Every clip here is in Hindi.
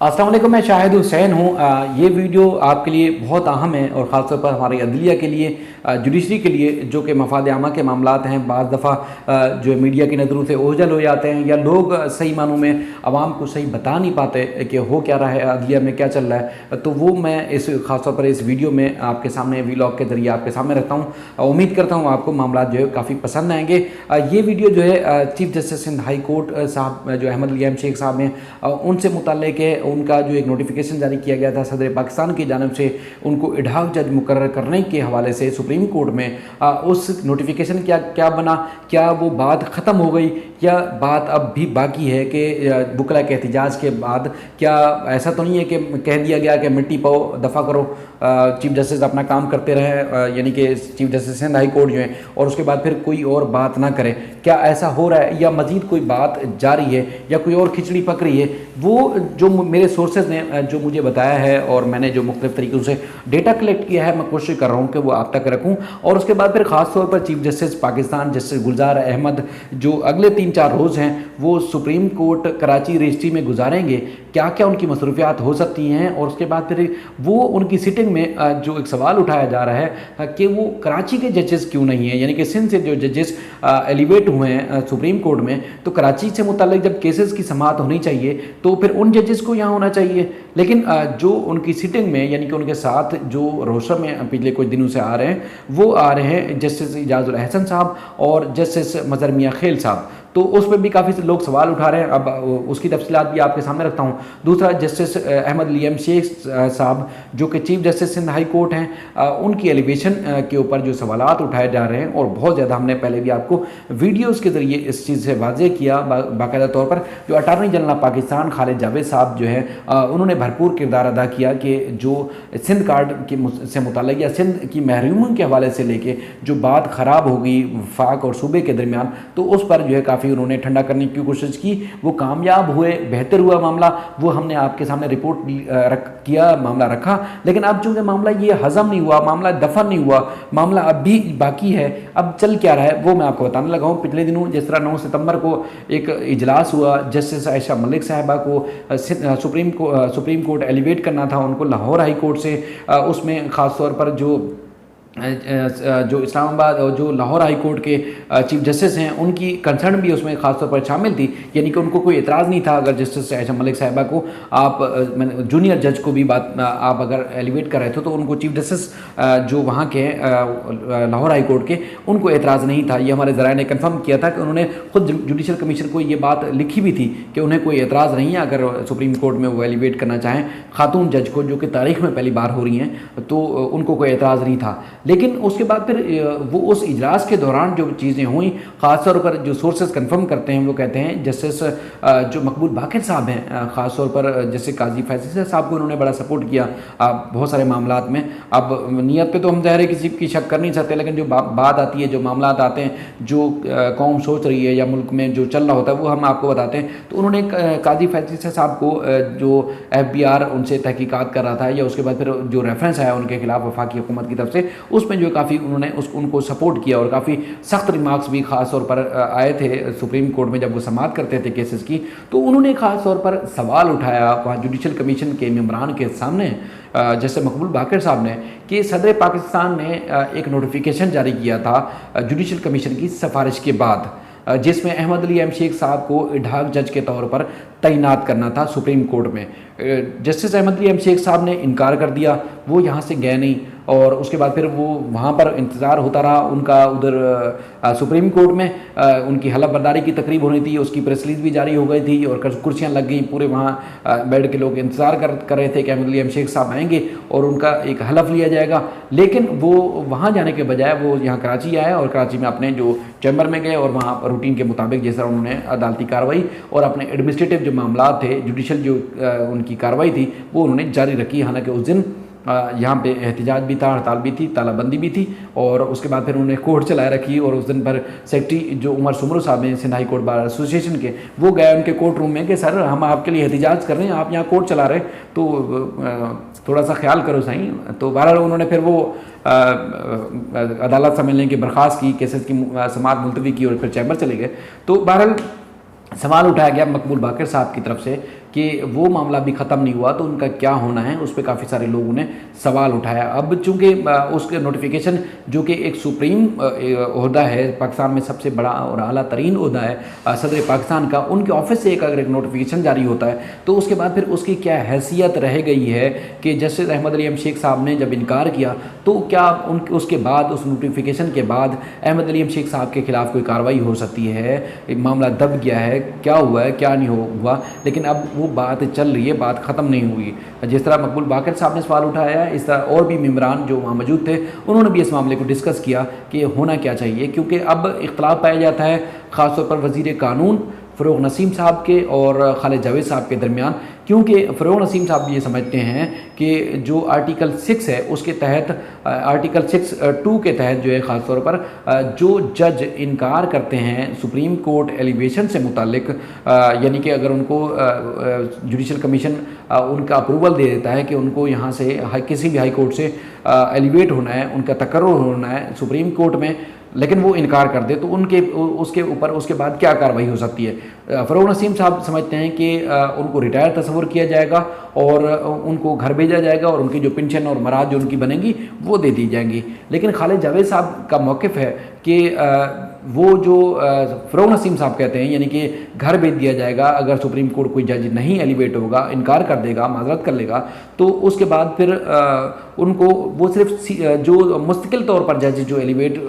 अस्सलाम वालेकुम, मैं शाहिद हुसैन हूँ। ये वीडियो आपके लिए बहुत अहम है और ख़ास तौर पर हमारी अदलिया के लिए, जुडिशरी के लिए, जो कि मफाद आमा के मामलात हैं। बाज़ दफ़ा जो मीडिया की नज़रों से ओझल हो जाते हैं या लोग सही मानों में आवाम को सही बता नहीं पाते कि हो क्या रहा है, अदलिया में क्या चल रहा है। तो वो मैं इस ख़ास तौर पर इस वीडियो में आपके सामने वीलॉग के ज़रिए आपके सामने रखता हूँ। उम्मीद करता हूँ आपको मामला जो है काफ़ी पसंद आएंगे। ये वीडियो जो है chief justice Sindh high court साहब जो अहमद लियाम शेख साहब हैं उनसे मुताल्लिक़ है। उनका जो एक नोटिफिकेशन जारी किया गया था सदर पाकिस्तान की जानिब से उनको इडहाक जज मुकर्रर करने के हवाले से सुप्रीम कोर्ट में, उस नोटिफिकेशन क्या बना, क्या वो बात ख़त्म हो गई या बात अब भी बाकी है कि बुकला के एहतजाज के बाद क्या ऐसा तो नहीं है कि कह दिया गया कि मिट्टी पाओ दफ़ा करो, चीफ जस्टिस अपना काम करते रहे, यानी कि chief justice Sindh high court जो है, और उसके बाद फिर कोई और बात ना करे। क्या ऐसा हो रहा है या मज़ीद कोई बात जारी है या कोई और खिचड़ी पक रही है? वो जो मेरे सोर्सेज ने जो मुझे बताया है और मैंने जो मुख्तलिफ तरीक़ों से डेटा कलेक्ट किया है, मैं कोशिश कर रहा हूँ कि वो आप तक रखूँ। और उसके बाद फिर ख़ास तौर पर चीफ जस्टिस पाकिस्तान जस्टिस गुलजार अहमद जो अगले 3-4 रोज़ हैं वो सुप्रीम कोर्ट कराची रजिस्ट्री में गुजारेंगे, क्या क्या उनकी मसरूफियात हो सकती हैं। और उसके बाद फिर वो उनकी सिटिंग में जो एक सवाल उठाया जा रहा है कि वो कराची के जजेस क्यों नहीं हैं, यानी कि सिंध से जो जजेस एलिवेट हुए हैं सुप्रीम कोर्ट में, तो कराची से मुताल्लिक जब केसेस की समाअत होनी चाहिए तो फिर उन जजेस को यहाँ होना चाहिए। लेकिन जो उनकी सिटिंग में, यानी कि उनके साथ जो रोशा में पिछले कुछ दिनों से आ रहे हैं, वो आ रहे हैं जस्टिस इजाजुल अहसन साहब और जस्टिस मज़हर मियां खेल साहब। तो उस पर भी काफ़ी लोग सवाल उठा रहे हैं, अब उसकी तफसीलात भी आपके सामने रखता हूँ। दूसरा, जस्टिस अहमद लियाम शेख साहब जो कि chief justice Sindh high court हैं, उनकी एलिवेशन के ऊपर जो सवालात उठाए जा रहे हैं, और बहुत ज़्यादा हमने पहले भी आपको वीडियोज़ के ज़रिए इस चीज़ से वाज़े किया बाकायदा तौर पर। जो अटारनी जनरल पाकिस्तान खालिद जावेद साहब जो हैं उन्होंने भरपूर किरदार अदा किया कि जो सिंध कार्ड के से मुताल्लिक़ या सिंध की महरूमी के हवाले से लेके जो बात ख़राब हो गई वफाक और सूबे के दरमियान, तो उस पर जो है काफ़ी उन्होंने ठंडा करने की कोशिश की। वो कामयाब हुए, बेहतर हुआ मामला, वो हमने आपके सामने रिपोर्ट किया, मामला रखा। लेकिन अब चूँकि मामला ये हज़म नहीं हुआ, मामला दफन नहीं हुआ, मामला अब भी बाकी है। अब चल क्या रहा है वो मैं आपको बताने लगा हूँ। पिछले दिनों जिस तरह 9 सितंबर को एक इजलास हुआ, जस्टिस आयशा मलिक साहिबा को सुप्रीम कोर्ट एलिवेट करना था उनको लाहौर हाई कोर्ट से। उसमें ख़ास तौर पर जो इस्लामाबाद और जो लाहौर हाई कोर्ट के चीफ जस्टिस हैं उनकी कंसर्न भी उसमें ख़ास तौर पर शामिल थी, यानी कि उनको कोई एतराज़ नहीं था अगर जस्टिस आयशा मलिक साहिबा को आप जूनियर जज को भी बात आप अगर एलिवेट कर रहे थे तो उनको चीफ जस्टिस जो वहाँ के लाहौर हाई कोर्ट के उनको एतराज़ नहीं था। ये हमारे ज़राए ने कन्फर्म किया था कि उन्होंने खुद जुडिशल कमीशन को ये बात लिखी भी थी कि उन्हें कोई एतराज़ नहीं है अगर सुप्रीम कोर्ट में वो एलिवेट करना चाहें खातून जज को, जो कि तारीख़ में पहली बार हो रही हैं, तो उनको कोई एतराज़ नहीं था। लेकिन उसके बाद फिर वो उस इजलास के दौरान जो चीज़ें हुई, ख़ास तौर पर जो सोर्सेज कंफर्म करते हैं वो कहते हैं जस्टिस जो मकबूल बाकिर साहब हैं, ख़ास तौर पर जस्टिस काजी फैसल साहब को उन्होंने बड़ा सपोर्ट किया बहुत सारे मामलात में। अब नीयत पे तो हम ज़ाहिर किसी की शक कर नहीं सकते, लेकिन जो बात आती है, जो मामलात आते हैं, जो कौम सोच रही है या मुल्क में जो चल रहा होता है वो हम आपको बताते हैं। तो उन्होंने काजी फैसल साहब को जो FBI उनसे तहकीकात कर रहा था या उसके बाद फिर जो रेफरेंस आया उनके खिलाफ वफाकी हुकूमत की तरफ से, उसमें जो काफ़ी उन्होंने उनको सपोर्ट किया और काफ़ी सख्त रिमार्क्स भी ख़ास तौर पर आए थे सुप्रीम कोर्ट में जब वो समाअत करते थे केसेस की। तो उन्होंने ख़ास तौर पर सवाल उठाया वहाँ जुडिशल कमीशन के मेंबरान के सामने, जैसे मकबूल बाकिर साहब ने, कि सदर पाकिस्तान ने एक नोटिफिकेशन जारी किया था जुडिशल कमीशन की सिफारिश के बाद, जिसमें अहमद लियाम शेख साहब को इडहाक जज के तौर पर तैनात करना था सुप्रीम कोर्ट में। जस्टिस अहमद लियाम शेख साहब ने इनकार कर दिया, वो यहाँ से गए नहीं, और उसके बाद फिर वो वहाँ पर इंतज़ार होता रहा उनका। उधर सुप्रीम कोर्ट में उनकी हलफ बर्दारी की तकरीब होनी थी, उसकी प्रेस रिलीज भी जारी हो गई थी और कुर्सियाँ लग गई, पूरे वहाँ बैठ के लोग इंतज़ार कर रहे थे कि अहमद लियाम शेख साहब आएंगे और उनका एक हलफ लिया जाएगा। लेकिन वो वहाँ जाने के बजाय वो यहाँ कराची आए और कराची में अपने जो चैम्बर में गए और वहाँ पर रूटीन के मुताबिक जैसा उन्होंने अदालती कार्रवाई और अपने एडमिनिस्ट्रेटिव जो मामला थे, जुडिशल जो उनकी कार्रवाई थी, वो उन्होंने जारी रखी। हालांकि उस दिन यहाँ पे एहतजाज भी था, हड़ताल भी थी, तालाबंदी भी थी, और उसके बाद फिर उन्होंने कोर्ट चलाए रखी। और उस दिन पर सेक्रेटरी जो उमर सुमरू साहब हैं Sindh high court bar association के, वो गए उनके कोर्ट रूम में कि सर हम आपके लिए एहतजाज कर रहे हैं, आप यहाँ कोर्ट चला रहे, तो थोड़ा सा ख्याल करो सही। तो बहरहाल उन्होंने फिर वो अदालत सम्मेलन की बर्खास्त की, केसेस की समाअत मुलतवी की और फिर चैम्बर चले गए। तो बहरहाल सवाल उठाया गया मकबूल बाकिर साहब की तरफ से कि वो मामला भी ख़त्म नहीं हुआ तो उनका क्या होना है, उस पर काफ़ी सारे लोगों ने सवाल उठाया। अब चूँकि उसके नोटिफिकेशन जो कि एक सुप्रीम ओहदा है, पाकिस्तान में सबसे बड़ा और आला तरीन ओहदा है सदर पाकिस्तान का, उनके ऑफिस से अगर एक नोटिफिकेशन जारी होता है तो उसके बाद फिर उसकी क्या हैसियत रह गई है कि जस्टिस अहमद अली एम शेख साहब ने जब इनकार किया तो क्या उसके बाद, उस नोटिफिकेशन के बाद अहमद अली एम शेख साहब के खिलाफ कोई कार्रवाई हो सकती है, मामला दब गया है, क्या हुआ है क्या नहीं हुआ। लेकिन अब वो बात चल रही है, बात ख़त्म नहीं हुई। जिस तरह मकबूल बाकर साहब ने सवाल उठाया है, इस तरह और भी मेम्बरान जो वहाँ मौजूद थे उन्होंने भी इस मामले को डिस्कस किया कि होना क्या चाहिए, क्योंकि अब इख्तलाफ पाया जाता है ख़ासतौर पर वज़ीर कानून फ़रोग़ नसीम साहब के और खालिद जावेद साहब के दरमियान, क्योंकि फ़रोग़ नसीम साहब ये समझते हैं कि जो आर्टिकल 6 है उसके तहत, आर्टिकल 6(2) के तहत जो है ख़ास तौर पर जो जज इनकार करते हैं सुप्रीम कोर्ट एलिवेशन से मुतालिक, यानी कि अगर उनको जुडिशल कमीशन उनका अप्रूवल दे देता है कि उनको यहाँ से किसी भी हाई कोर्ट से एलिवेट होना है, उनका तकर्रुर होना है सुप्रीम कोर्ट में, लेकिन वो इनकार कर दे तो उसके ऊपर उसके बाद क्या कार्रवाई हो सकती है। फ़रोग़ नसीम साहब समझते हैं कि उनको रिटायर तस्वुर किया जाएगा और उनको घर भेजा जाएगा और उनकी जो पेंशन और मराद जो उनकी बनेंगी वो दे दी जाएंगी। लेकिन खालिद जावेद साहब का मौक़िफ़ है कि वो जो फ़रोग़ नसीम साहब कहते हैं, यानी कि घर भेज दिया जाएगा अगर सुप्रीम कोर्ट कोई जज नहीं एलिवेट होगा, इनकार कर देगा, माजरत कर लेगा, तो उसके बाद फिर उनको वो सिर्फ जो मुस्तकिल तौर पर जज जो एलिवेट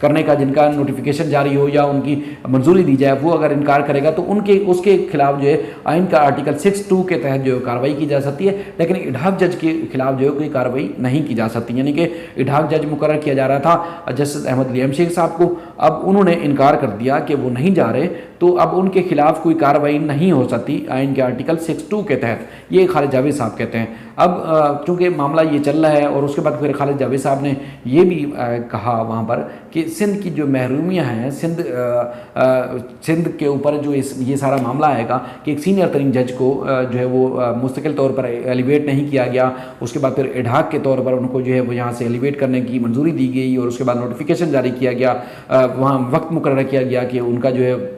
करने का, जिनका नोटिफिकेशन जारी हो या उनकी मंजूरी दी जाए, वो अगर इनकार करेगा तो उसके खिलाफ जो है आइन का आर्टिकल 6(2) के तहत जो है कार्रवाई की जा सकती है। लेकिन इडाक जज के खिलाफ जो है कोई कार्रवाई नहीं की जा सकती, यानी कि इडाक जज मुकर्रर किया जा रहा था जस्टिस अहमद अली एम शेख साहब को, अब उन्होंने इनकार कर दिया कि वो नहीं जा रहे, तो अब उनके खिलाफ कोई कार्रवाई नहीं हो सकती आइन के आर्टिकल 6(2) के तहत, ये खालिद जावेद साहब कहते हैं। अब चूँकि मामला ये चल रहा है और उसके बाद फिर खालिद जावेद साहब ने ये भी कहा वहाँ पर कि सिंध की जो महरूमियाँ हैं, सिंध के ऊपर जो ये सारा मामला आएगा कि एक सीनियर तरीन जज को जो है वो मुस्तकिल तौर पर एलिवेट नहीं किया गया, उसके बाद फिर इडाक के तौर पर उनको जो है वो यहाँ से एलिवेट करने की मंजूरी दी गई और उसके बाद नोटिफिकेशन जारी किया गया, वहाँ वक्त मुकर्रर किया गया कि उनका जो है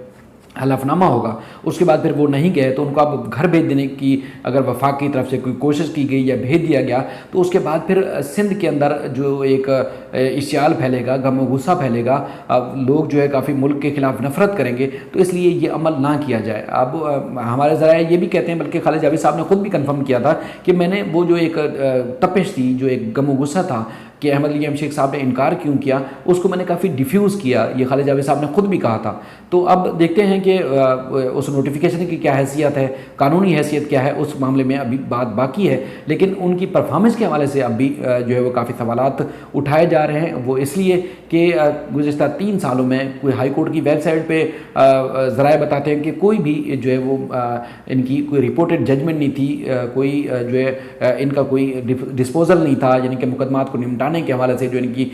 हलफनामा होगा, उसके बाद फिर वो नहीं गए तो उनको अब घर भेज देने की अगर वफाक की तरफ से कोई कोशिश की गई या भेज दिया गया तो उसके बाद फिर सिंध के अंदर जो एक इश्तियाल फैलेगा, गम गुस्सा फैलेगा, अब लोग जो है काफ़ी मुल्क के ख़िलाफ़ नफरत करेंगे, तो इसलिए ये अमल ना किया जाए। अब हमारे ज़राए ये भी कहते हैं, बल्कि खालिद जावेद साहब ने ख़ुद भी कन्फर्म किया था कि मैंने वो जो एक तपिश थी, जो एक गम गुस्सा था कि अहमद अली एम शेख साहब ने इनकार क्यों किया, उसको मैंने काफ़ी डिफ्यूज़ किया, ये खालिद जावेद साहब ने खुद भी कहा था। तो अब देखते हैं कि उस नोटिफिकेशन की क्या हैसियत है, कानूनी हैसियत क्या है, उस मामले में अभी बात बाकी है। लेकिन उनकी परफॉर्मेंस के हवाले से अब भी जो है वो काफ़ी सवालात उठाए जा रहे हैं। वो इसलिए कि गुज़िश्ता 3 सालों में कोई हाई कोर्ट की वेबसाइट पर ज़राए बताते हैं कि कोई भी जो है वो इनकी कोई रिपोर्टेड जजमेंट नहीं थी, कोई जो है इनका कोई डिस्पोजल नहीं था, यानी कि मुकदमात को निपटाने के हवाले से जो इनकी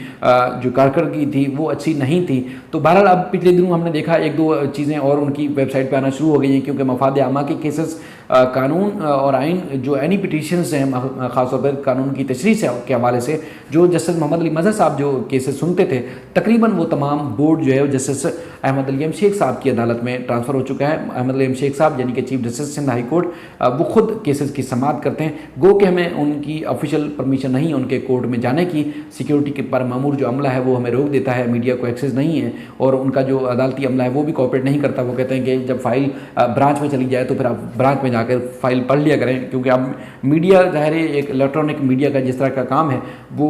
जो कारकर्दगी थी वो अच्छी नहीं थी। तो बहरहाल अब पिछले दिनों हमने देखा 1-2 चीज़ें और उनकी वेबसाइट पे आना शुरू हो गई हैं, क्योंकि मफाद आमा के केसेस कानून और आइन जो एनी पिटिशंस हैं, ख़ासतौर पर कानून की तशरीह से के हवाले से जो जस्टिस मोहम्मद अली मजहर साहब जो केसेस सुनते थे, तकरीबन वो तमाम बोर्ड जो है जस्टिस अहमद अली एम शेख साहब की अदालत में ट्रांसफ़र हो चुका है। अहमद अली एम शेख साहब यानी कि chief justice Sindh high court, वो खुद केसेस की समाअत करते हैं। गो कि हमें उनकी ऑफिशियल परमिशन नहीं है उनके कोर्ट में जाने की, सिक्योरिटी के पर मामूर जो अमला है वो हमें रोक देता है, मीडिया को एक्सेस नहीं है, और उनका जो अदालती अमला है वो भी कोऑपरेट नहीं करता। वो कहते हैं कि जब फाइल ब्रांच में चली जाए तो फिर आप ब्रांच में जाकर फाइल पढ़ लिया करें, क्योंकि अब मीडिया ज़ाहिर है एक इलेक्ट्रॉनिक मीडिया का जिस तरह का काम है वो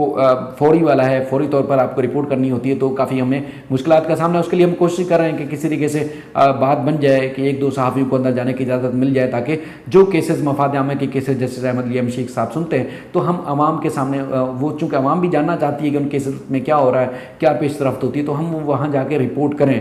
फौरी वाला है, फौरी तौर पर आपको रिपोर्ट करनी होती है, तो काफ़ी हमें मुश्किलात का सामना है। उसके लिए हम कोशिश कर रहे हैं कि किसी तरीके से बात बन जाए कि 1-2 सहाफ़ियों को अंदर जाने की इजाज़त मिल जाए, ताकि जो केसेस मफाद आमा के cases justice Ahmed Ali M Sheikh साहब सुनते हैं तो हम आवाम के सामने, वो चूँकि आवाम भी जानना चाहती है कि उन केसेस में क्या हो रहा है, क्या पेश रफ्त होती है, तो हम वहाँ जाके रिपोर्ट करें।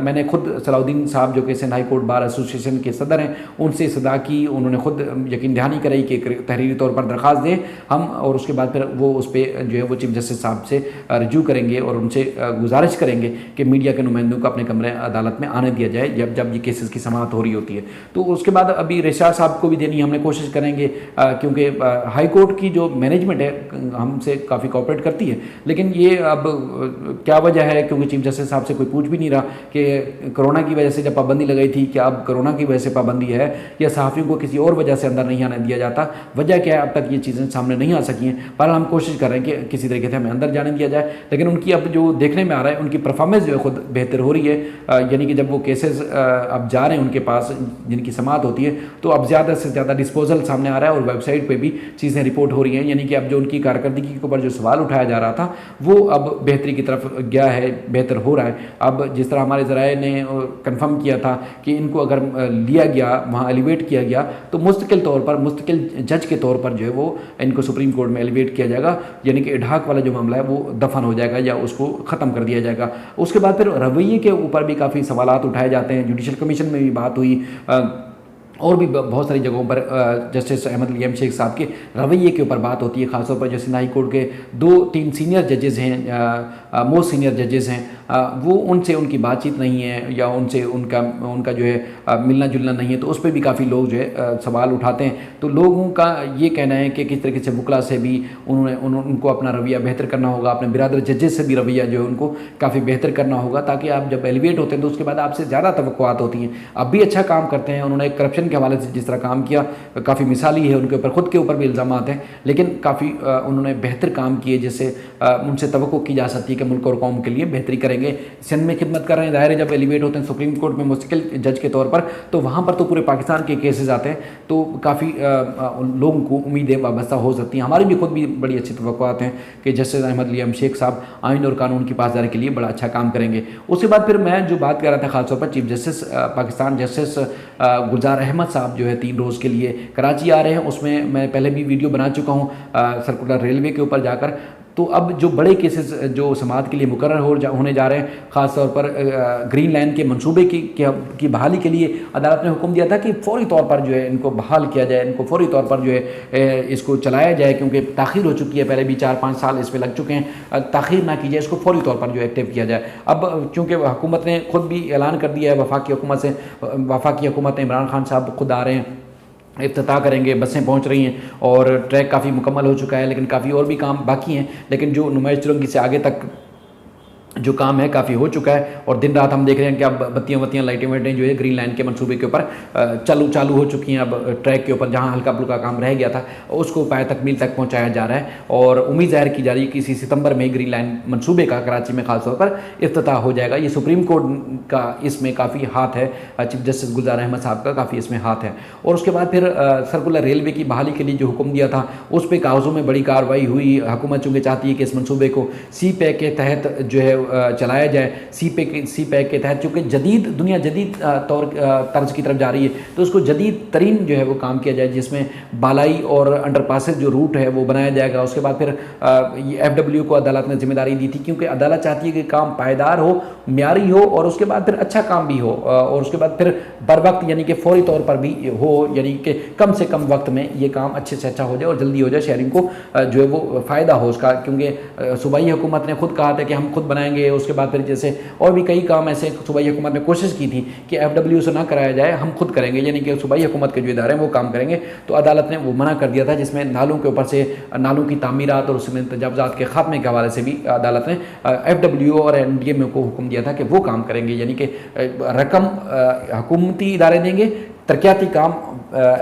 मैंने खुद सलाउद्दीन साहब जो कि Sindh high court bar association के सदर हैं, उनसे सदा की, उन्होंने खुद यकीन दहानी कराई कि तहरीरी तौर पर दरख्वास्त दें हम, और उसके बाद फिर वो उस पर जो है वो चीफ जस्टिस साहब से रजू करेंगे और उनसे गुजारिश करेंगे कि मीडिया के नुमाइंदों को अपने कमरे अदालत में आने दिया जाए जब ये केसेस की समाअत हो रही होती है। तो उसके बाद अभी रेशार साहब को भी देनी हमने कोशिश करेंगे, क्योंकि हाई कोर्ट की जो मैनेजमेंट है हमसे काफ़ी कोऑपरेट करती है, लेकिन ये अब क्या वजह है, क्योंकि चीफ जस्टिस साहब से कोई पूछ भी नहीं रहा कि कोरोना की वजह से जब पाबंदी लगाई थी क्या अब कोरोना की वजह से पाबंदी है या सहाफ़ियों को किसी और वजह से अंदर नहीं आने दिया जाता। वजह क्या है, अब तक ये चीज़ें सामने नहीं आ सकी हैं, पर हम कोशिश कर रहे हैं कि किसी तरीके से हमें अंदर जाने दिया जाए। लेकिन उनकी अब जो देखने में आ रहा है, उनकी परफॉर्मेंस जो है खुद बेहतर हो रही है, यानी कि जब वो केसेस अब जा रहे हैं उनके पास जिनकी समाअत होती है, तो अब ज़्यादा से ज़्यादा डिस्पोजल सामने आ रहा है और वेबसाइट पे भी चीज़ें रिपोर्ट हो रही हैं। यानी कि अब जो उनकी कारकर्दगी के ऊपर जो सवाल उठाया जा रहा था वो अब बेहतरी की तरफ गया है, बेहतर हो रहा है। अब जिस तरह हमारे ज़राए ने कंफर्म किया था कि इनको अगर लिया गया, वहाँ एलिवेट किया गया, तो मुस्तकिल तौर पर, मुस्तकिल जज के तौर पर जो है वो इनको सुप्रीम कोर्ट में एलिवेट किया जाएगा, यानी कि इडहाक वाला जो मामला है वो दफन हो जाएगा या उसको ख़त्म कर दिया जाएगा। उसके बाद फिर रवैये के ऊपर भी काफ़ी सवालात उठाए जाते हैं। जुडिशल कमीशन में भी बात हुई, और भी बहुत सारी जगहों पर जस्टिस अहमद लियाम शेख साहब के रवैये के ऊपर बात होती है। ख़ासतौर पर जो सिंध हाई कोर्ट के 2-3 सीनियर जजेज़ हैं, मोस्ट सीनियर जजेज़ हैं, वो उनसे उनकी बातचीत नहीं है या उनसे उनका जो है मिलना जुलना नहीं है, तो उस पर भी काफ़ी लोग जो है सवाल उठाते हैं। तो लोगों का ये कहना है कि किस तरीके से वकला से भी उनको अपना रवैया बेहतर करना होगा, अपने बिरादर जजेस से भी रवैया जो है उनको काफ़ी बेहतर करना होगा, ताकि आप जब एलिवेट होते हैं तो उसके बाद आपसे ज़्यादा तवक्कुआत होती हैं। अब भी अच्छा काम करते हैं, उन्होंने करप्शन के हवाले से जिस तरह काम किया काफ़ी मिसाली है, उनके ऊपर खुद के ऊपर भी इल्ज़ाम हैं, लेकिन काफ़ी उन्होंने बेहतर काम किए जिससे उनसे तवक्को की जा सकती है कि मुल्क और कौम के लिए बेहतरी करेंगे। सिंध में खिदमत कर रहे हैं, ज़ाहिर है जब एलिवेट होते हैं सुप्रीम कोर्ट में मुस्तकिल जज के तौर पर, तो वहाँ पर तो पूरे पाकिस्तान के केसेस आते हैं, तो काफ़ी लोगों को उम्मीदें वाबस्ता हो सकती हैं। हमारी भी खुद भी बड़ी अच्छी तवक्कुआत हैं कि जस्टिस अहमद लियाम शेख साहब आइन और कानून की पासदारी के लिए बड़ा अच्छा काम करेंगे। उसके बाद फिर मैं जो बात कर रहा था खासतौर पर चीफ जस्टिस पाकिस्तान जस्टिस गुलजार अहमद साहब जो है 3 रोज़ के लिए कराची आ रहे हैं। उसमें मैं पहले भी वीडियो बना चुका हूँ सर्कुलर रेलवे के ऊपर जाकर। तो अब जो बड़े केसेस जो समाअत के लिए मुकर्रर होने जा रहे हैं, ख़ास तौर पर ग्रीन लाइन के मंसूबे की बहाली के लिए अदालत ने हुक्म दिया था कि फ़ौरी तौर पर जो है इनको बहाल किया जाए, इनको फ़ौरी तौर पर जो है इसको चलाया जाए, क्योंकि ताख़ीर हो चुकी है, पहले भी 4-5 साल इस पर लग चुके हैं। ताख़ीर ना की जाए, इसको फ़ौरी तौर पर जो एक्टिव किया जाए। अब चूँकि हुकूमत ने खुद भी ऐलान कर दिया है, वफाकी हुकूमत इमरान खान साहब खुद आ रहे हैं, इफ्तिताह करेंगे, बसें पहुंच रही हैं और ट्रैक काफ़ी मुकम्मल हो चुका है, लेकिन काफ़ी और भी काम बाकी हैं। लेकिन जो नुमाइश चुरंगी से आगे तक जो काम है काफ़ी हो चुका है और दिन रात हम देख रहे हैं कि अब बत्तियाँ लाइटें वाइटें जो है ग्रीन लाइन के मंसूबे के ऊपर चालू हो चुकी हैं। अब ट्रैक के ऊपर जहां हल्का फुल्का काम रह गया था उसको पाए तकमील तक पहुंचाया जा रहा है और उम्मीद ज़ाहिर की जा रही है कि इसी सितंबर में ग्रीन लाइन मंसूबे का कराची में खासतौर पर इफ्तिताह हो जाएगा। ये सुप्रीम कोर्ट का इसमें काफ़ी हाथ है, चीफ जस्टिस गुलजार अहमद साहब का काफ़ी इसमें हाथ है। और उसके बाद फिर सर्कुलर रेलवे की बहाली के लिए जो हुक्म दिया था उस पर कागज़ों में बड़ी कार्रवाई हुई। हुकूमत चूँकि चाहती है कि इस मनसूबे को सी पैक के तहत जो है चलाया जाए। सी पैक के तहत चूँकि दुनिया जदीद तर्ज की तरफ जा रही है, तो उसको जदीद तरीन जो है वो काम किया जाए, जिसमें बालाई और अंडरपासेस जो रूट है वो बनाया जाएगा। उसके बाद फिर FW को अदालत ने जिम्मेदारी दी थी, क्योंकि अदालत चाहती है कि काम पायदार हो, म्यारी हो और उसके बाद फिर अच्छा काम भी हो और उसके बाद फिर बर वक्त यानी कि फौरी तौर पर भी हो, यानी कि कम से कम वक्त में ये काम अच्छे से अच्छा हो जाए और जल्दी हो जाए, शहरियों को जो है वो फ़ायदा हो उसका। क्योंकि सूबाई हुकूमत ने खुद कहा था कि हम खुद बनाएंगे। उसके बाद फिर जैसे और भी कई काम ऐसे सूबाई हुकूमत ने कोशिश की थी कि FW से ना कराया जाए, हम खुद करेंगे, यानी कि सूबाई हुकूमत के जो इदारे हैं वो काम करेंगे। तो अदालत ने वो मना कर दिया था, जिसमें नालों के ऊपर से नालों की तामीरात और उसमें तजावज़ात के खात्मे के हवाले से भी अदालत ने FW और NDMA को हुक्म दिया था कि वो काम करेंगे, यानी कि रकम हुकूमती इदारे देंगे, तरक्याती काम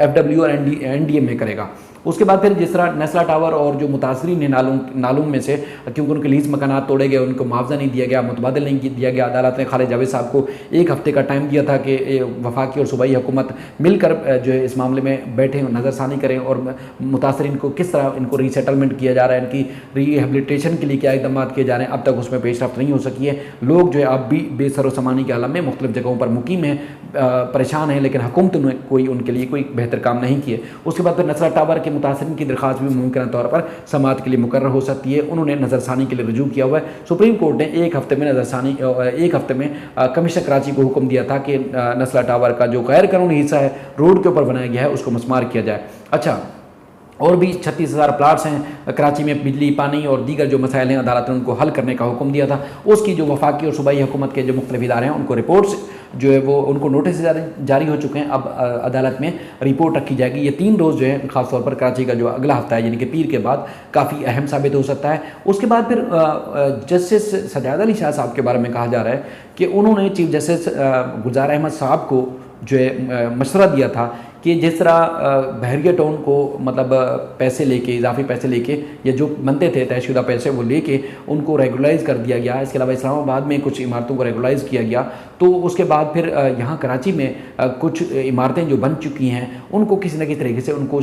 FW और NDMA करेगा। उसके बाद फिर जिस तरह नेस्ला टावर और जो मुतासरीन हैं नालूम में से, क्योंकि उनके लीज मकानात तोड़े गए, उनको मुआवजा नहीं दिया गया, मुतबादल नहीं दिया गया, अदालत ने खालिद जावेद साहब को 1 हफ्ते का टाइम दिया था कि वफाकी और सूबाई हुकूमत मिलकर जो है इस मामले में बैठें, नज़रसानी करें और मुतासरीन को किस तरह इनको रीसेटलमेंट किया जा रहा है, इनकी रिहेबिलिटेशन के लिए क्या इकदाम किए जा रहे हैं। अब तक उसमें पेशरफ्त नहीं हो सकी है। लोग जो है अब भी बेसरो समानी के आलम में मुख्तलिफ जगहों पर मुकीम हैं, परेशान हैं, लेकिन हुकूमत ने कोई उनके लिए कोई बेहतर काम नहीं किए। उसके बाद फिर नेस्ला टावर के मुतासरीन की दरख्वास्त भी मुमकिन तौर पर समाअत के लिए मुकर्रर हो सकती है। उन्होंने नज़रसानी के लिए रजू किया हुआ है। सुप्रीम कोर्ट ने 1 हफ्ते में एक हफ्ते में कमिश्नर कराची को हुक्म दिया था कि नेस्ला टावर का जो गैर कानूनी हिस्सा है रोड के ऊपर बनाया गया है उसको मस्मार किया जाए। अच्छा, और भी 36,000 प्लाट्स हैं कराची में, बिजली, पानी और दीगर जो मसाइल हैं अदालत ने उनको हल करने का हुक्म दिया था। उसकी जो वफाकी और सूबाई हुकूमत के जो मुख्तलिफ इदारे हैं उनको रिपोर्ट्स जो है वो उनको नोटिस जारी हो चुके हैं। अब अदालत में रिपोर्ट रखी जाएगी। ये 3 रोज़ जो है ख़ासतौर पर कराची का जो अगला हफ्ता है यानी कि पीर के बाद काफ़ी अहम साबित हो सकता है। उसके बाद फिर जस्टिस सजाद अली शाह साहब के बारे में कहा जा रहा है कि उन्होंने चीफ जस्टिस गुलजार अहमद साहब को जो है मशवरा दिया था कि जिस तरह बहरिया टाउन को मतलब पैसे लेके, इजाफी पैसे लेके या जो बनते थे तयशुदा पैसे वो लेके उनको रेगुलाइज़ कर दिया गया। इसके अलावा इस्लामाबाद में कुछ इमारतों को रेगुलाइज़ किया गया। तो उसके बाद फिर यहाँ कराची में कुछ इमारतें जो बन चुकी हैं उनको किसी न किसी तरीके से उनको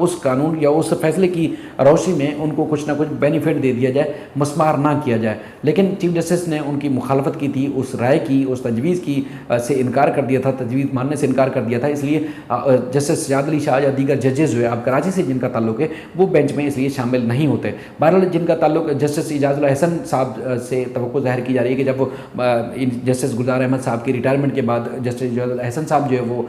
उस कानून या उस फैसले की रोशनी में उनको कुछ ना कुछ बेनिफिट दे दिया जाए, मस्मार ना किया जाए। लेकिन चीफ जस्टिस ने उनकी मुखालफत की थी, उस राय की, उस तजवीज़ की से इनकार कर दिया था, तजवीज़ मानने से इनकार कर दिया था। इसलिए जस्टिस सजाद अली शाह या दीगर जजेस जो है अब कराची से जिनका ताल्लुक है वो बेंच में इसलिए शामिल नहीं होते। बहरहाल जिनका ताल्लुक जस्टिस इजाज़ुल हसन साहब से तवक्को ज़ाहिर की जा रही है कि जब जस्टिस गुलजार अहमद साहब की रिटायरमेंट के बाद जस्टिस इजाज़ुल हसन साहब जो है वो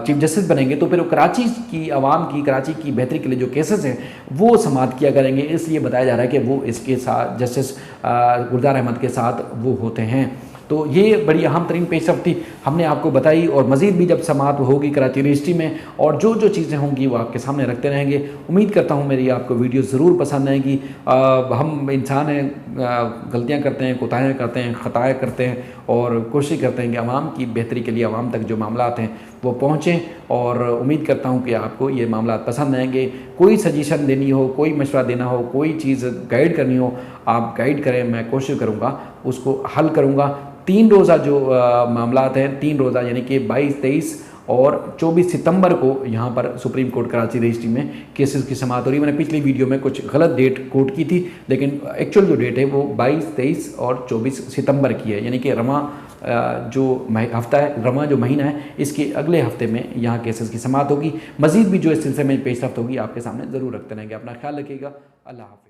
चीफ जस्टिस बनेंगे तो फिर कराची की आवाम की, कराची की बेहतरी के लिए जो केसेस हैं वो समाअत किया करेंगे। इसलिए बताया जा रहा है कि वो इसके साथ जस्टिस गुलजार अहमद के साथ वो होते हैं। तो ये बड़ी अहम तरीन पेशरफ्त थी, हमने आपको बताई। और मज़ीद भी जब समाअत होगी कराची रजिस्ट्री में और जो जो चीज़ें होंगी वो आपके सामने रखते रहेंगे। उम्मीद करता हूँ मेरी आपको वीडियो ज़रूर पसंद आएगी। हम इंसान हैं, गलतियाँ करते हैं, कोताहियाँ करते हैं, ख़ताएँ करते हैं और कोशिश करते हैं कि आवाम की बेहतरी के लिए आवाम तक जो मामलात हैं वो पहुँचें। और उम्मीद करता हूँ कि आपको ये मामलात पसंद आएंगे। कोई सजेशन देनी हो, कोई मशवरा देना हो, कोई चीज़ गाइड करनी हो, आप गाइड करें, मैं कोशिश करूँगा उसको हल करूँगा। 3 रोज़ा जो मामलात हैं, 3 रोज़ा यानी कि 22, 23 और 24 सितंबर को यहाँ पर सुप्रीम कोर्ट कराची रजिस्ट्री में केसेस की समाअत हो रही है। मैंने पिछली वीडियो में कुछ गलत डेट कोट की थी, लेकिन एक्चुअल जो डेट है वो 22, 23 और 24 सितंबर की है। यानी कि रमा जो हफ्ता है, रमा जो महीना है, इसके अगले हफ्ते में यहाँ केसेस की समाअत होगी। मज़ीद भी जो इस सिलसिले में पेशरफ्त होगी आपके सामने ज़रूर रखते रहेंगे। अपना ख्याल रखिएगा। अल्लाह हाफ़िज़।